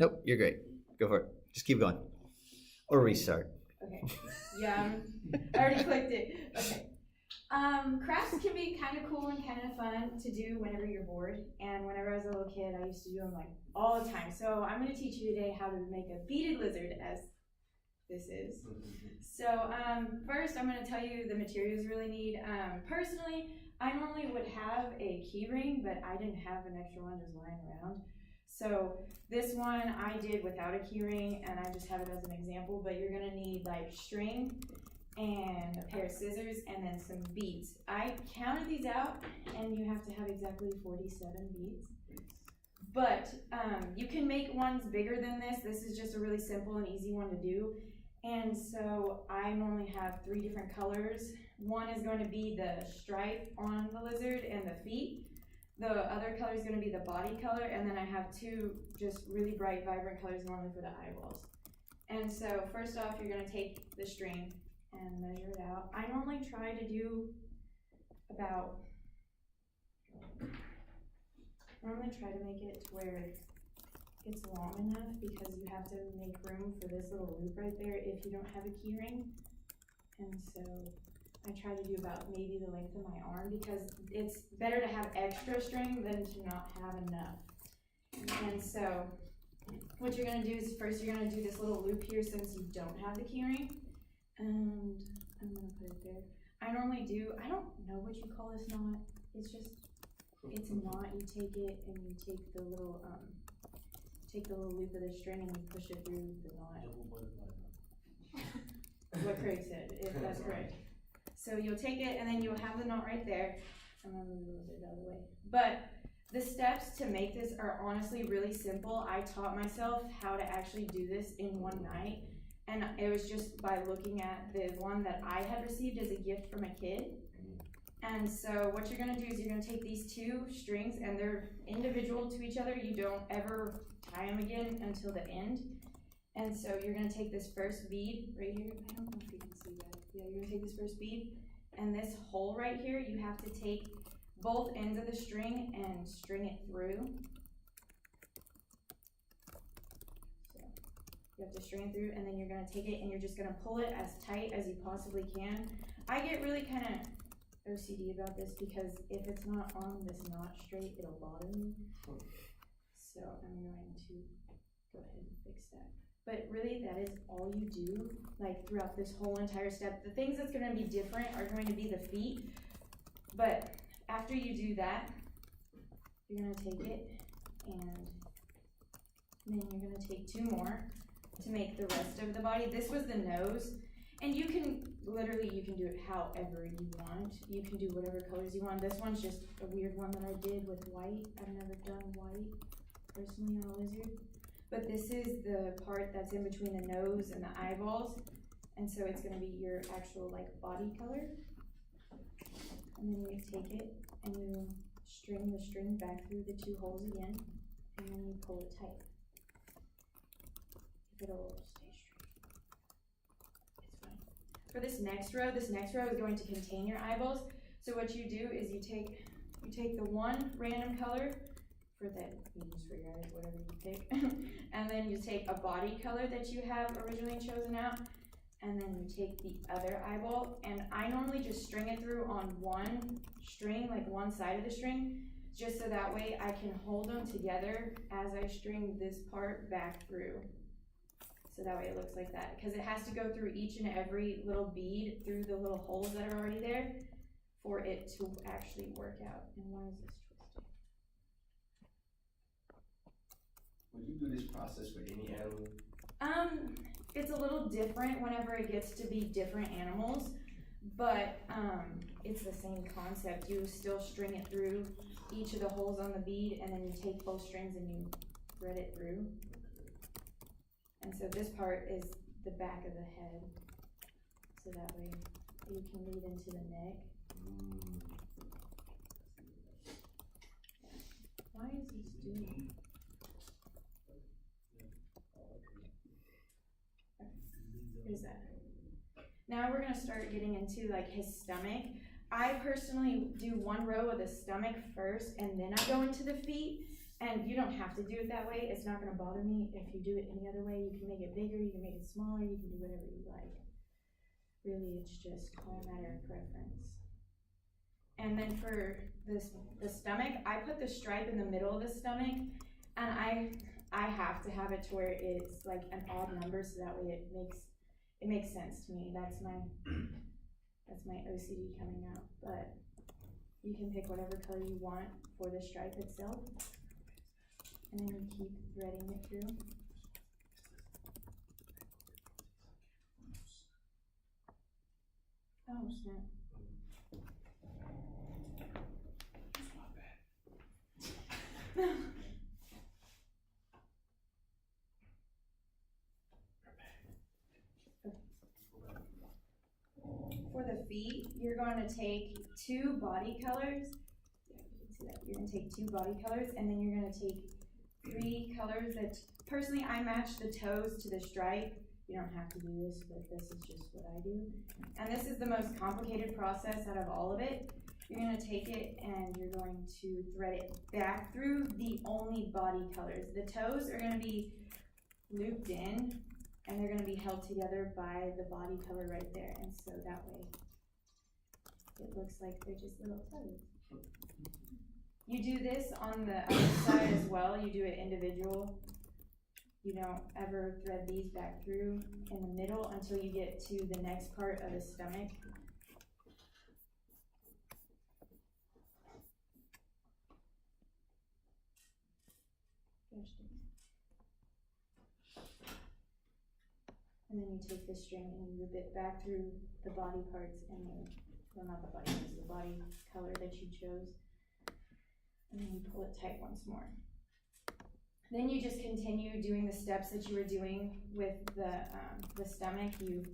Nope, you're great. Go for it. Just keep going. Or restart. Okay. Yeah, I already clicked it. Okay. Crafts can be kind of cool and kind of fun to do whenever you're bored. And whenever I was a little kid, I used to do them like all the time. So I'm going to teach you today how to make a beaded lizard, as this is. So first, I'm going to tell you the materials you really need. Personally, I normally would have a key ring, but I didn't have an extra one just lying around. So this one I did without a key ring, and I just have it as an example, but you're gonna need like string and a pair of scissors and then some beads. I counted these out, and you have to have exactly 47 beads. But you can make ones bigger than this. This is just a really simple and easy one to do. And so I normally have 3 different colors. One is going to be the stripe on the lizard and the feet. The other color is going to be the body color, and then I have 2 just really bright, vibrant colors normally for the eyeballs. And so first off, you're going to take the string and measure it out. I normally try to do about, try to make it to where it's long enough, because you have to make room for this little loop right there if you don't have a key ring. And so I try to do about maybe the length of my arm, because it's better to have extra string than to not have enough. And so what you're going to do is first you're going to do this little loop here since you don't have the key ring. And I'm going to put it there. I normally do, I don't know what you call this knot. It's just, it's a knot. You take it and you take the little loop of the string and you push it through the knot. What Craig said, if that's correct. So you'll take it and then you'll have the knot right there. I'm gonna move a little bit out of the way. But the steps to make this are honestly really simple. I taught myself how to actually do this in one night. And it was just by looking at the one that I had received as a gift from a kid. And so what you're gonna do is you're gonna take these 2 strings, and they're individual to each other. You don't ever tie them again until the end. And so you're gonna take this first bead right here. I don't know if you can see that. Yeah, you're gonna take this first bead, and this hole right here, you have to take both ends of the string and string it through. So you have to string it through, and then you're gonna take it and you're just gonna pull it as tight as you possibly can. I get really kind of OCD about this, because if it's not on this knot straight, it'll bother me. So I'm going to go ahead and fix that. But really, that is all you do, like throughout this whole entire step. The things that's going to be different are going to be the feet. But after you do that, you're going to take it, and then you're going to take 2 more to make the rest of the body. This was the nose. And you can, literally, you can do it however you want. You can do whatever colors you want. This one's just a weird one that I did with white. I've never done white, personally, on a lizard. But this is the part that's in between the nose and the eyeballs. And so it's gonna be your actual, like, body color. And then you take it and you string the string back through the 2 holes again. And then you pull it tight. It'll stay straight. It's fine. For this next row is going to contain your eyeballs. So what you do is you take the one random color for that you use for your eyes, whatever you pick, and then you take a body color that you have originally chosen out, and then you take the other eyeball, and I normally just string it through on one string, like one side of the string, just so that way I can hold them together as I string this part back through. So that way it looks like that, because it has to go through each and every little bead through the little holes that are already there for it to actually work out. And why is this twisted? Would you do this process for any animal? It's a little different whenever it gets to be different animals, but it's the same concept. You still string it through each of the holes on the bead, and then you take both strings and you thread it through. And so this part is the back of the head, so that way you can lead into the neck. Why is this doing? Here's that. Now we're gonna start getting into like his stomach. I personally do one row of the stomach first, and then I go into the feet. And you don't have to do it that way. It's not gonna bother me if you do it any other way. You can make it bigger, you can make it smaller, you can do whatever you like. Really, it's just all a matter of preference. And then for the stomach, I put the stripe in the middle of the stomach, and I have to have it to where it's like an odd number, so that way it makes sense to me. That's my OCD coming out. But you can pick whatever color you want for the stripe itself, and then you keep threading it through. Oh snap. For the feet, you're going to take 2 body colors. Yeah, you can see that. You're going to take 2 body colors, and then you're going to take 3 colors that, personally, I match the toes to the stripe. You don't have to do this, but this is just what I do. And this is the most complicated process out of all of it. You're going to take it and you're going to thread it back through the only body colors. The toes are going to be looped in, and they're going to be held together by the body color right there. And so that way it looks like they're just little toes. You do this on the other side as well. You do it individual. You don't ever thread these back through in the middle until you get to the next part of the stomach. And then you take the string and you loop it back through the body parts and well, not the body parts, the body color that you chose. And then you pull it tight once more. Then you just continue doing the steps that you were doing with the stomach. You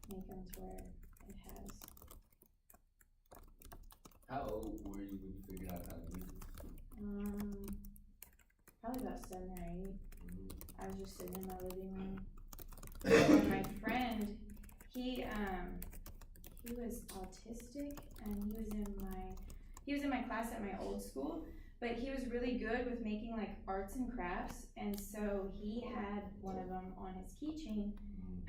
make them to where it has. How old were you when you figured out how to do it? Probably about 7 or 8. I was just sitting in my living room. And my friend, he was autistic, and he was in my class at my old school, but he was really good with making like arts and crafts, and so he had one of them on his keychain,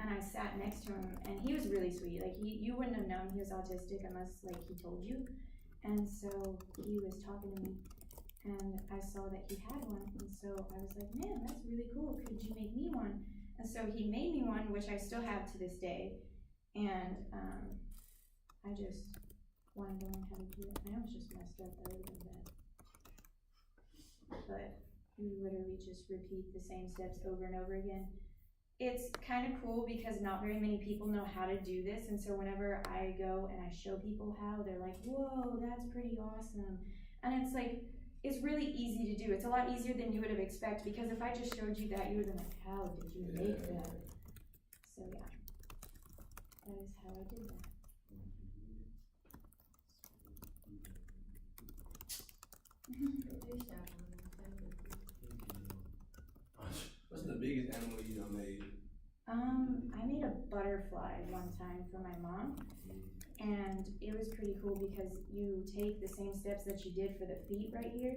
and I sat next to him, and he was really sweet. Like you wouldn't have known he was autistic unless like he told you, and so he was talking to me, and I saw that he had one, and so I was like, man, that's really cool. Could you make me one? And so he made me one, which I still have to this day, and I just wanted to learn how to do it. I know it's just messed up, I would have been bad. But you literally just repeat the same steps over and over again. It's kind of cool because not very many people know how to do this, and so whenever I go and I show people how, they're like, whoa, that's pretty awesome. And it's like, it's really easy to do. It's a lot easier than you would have expected, because if I just showed you that, you would have been like, how did you make that? So yeah, that is how I did that. What's the biggest animal you done made? I made a butterfly one time for my mom, and it was pretty cool because you take the same steps that you did for the feet right here,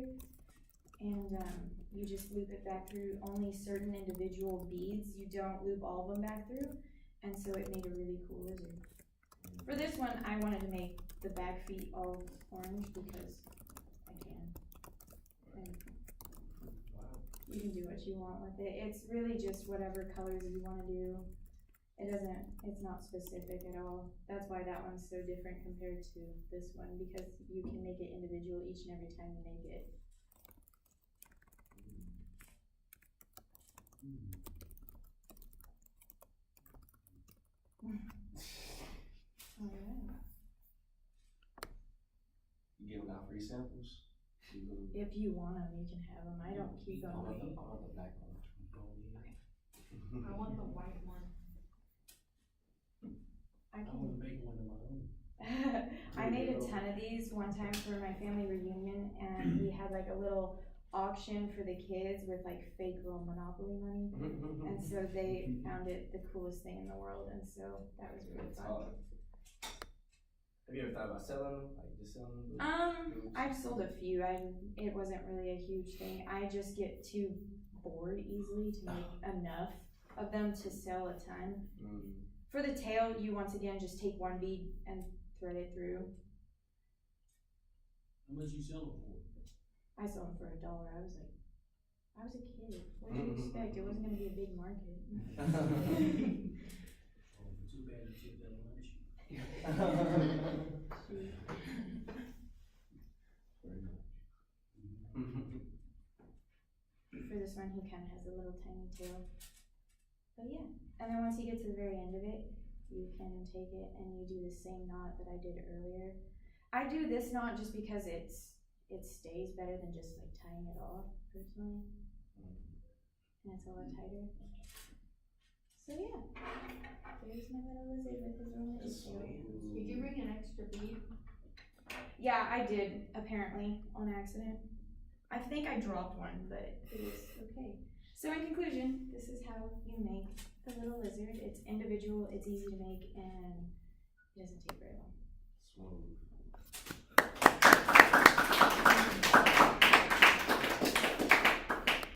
and you just loop it back through only certain individual beads. You don't loop all of them back through, and so it made a really cool lizard. For this one, I wanted to make the back feet all orange because I can. And you can do what you want with it. It's really just whatever colors you want to do. It's not specific at all. That's why that one's so different compared to this one, because you can make it individual each and every time you make it. Alright. You giving out free samples? If you want them, you can have them. I don't keep them. I want the black one. I want the white one. I I want to make one of my own. I made a ton of these one time for my family reunion, and we had like a little auction for the kids with like fake little Monopoly money, and so they found it the coolest thing in the world, and so that was really fun. Have you ever thought about selling them? Like just selling them? I've sold a few. It wasn't really a huge thing. I just get too bored easily to make enough of them to sell a ton. Mm. For the tail, you once again just take one bead and thread it through. How much you sell them for? I sold them for $1. I was a kid. What did you expect? It wasn't gonna be a big market. Oh, too bad you took that lunch. Very much. For this one, he kind of has a little tiny tail. But yeah, and then once you get to the very end of it, you can take it and you do the same knot that I did earlier. I do this knot just because it stays better than just like tying it off personally, and it's a lot tighter. So yeah, there's my little lizard with his little tail. Did you bring an extra bead? Yeah, I did apparently on accident. I think I dropped one, but it is okay. So in conclusion, this is how you make the little lizard. It's individual, it's easy to make, and it doesn't take very long. Smooth.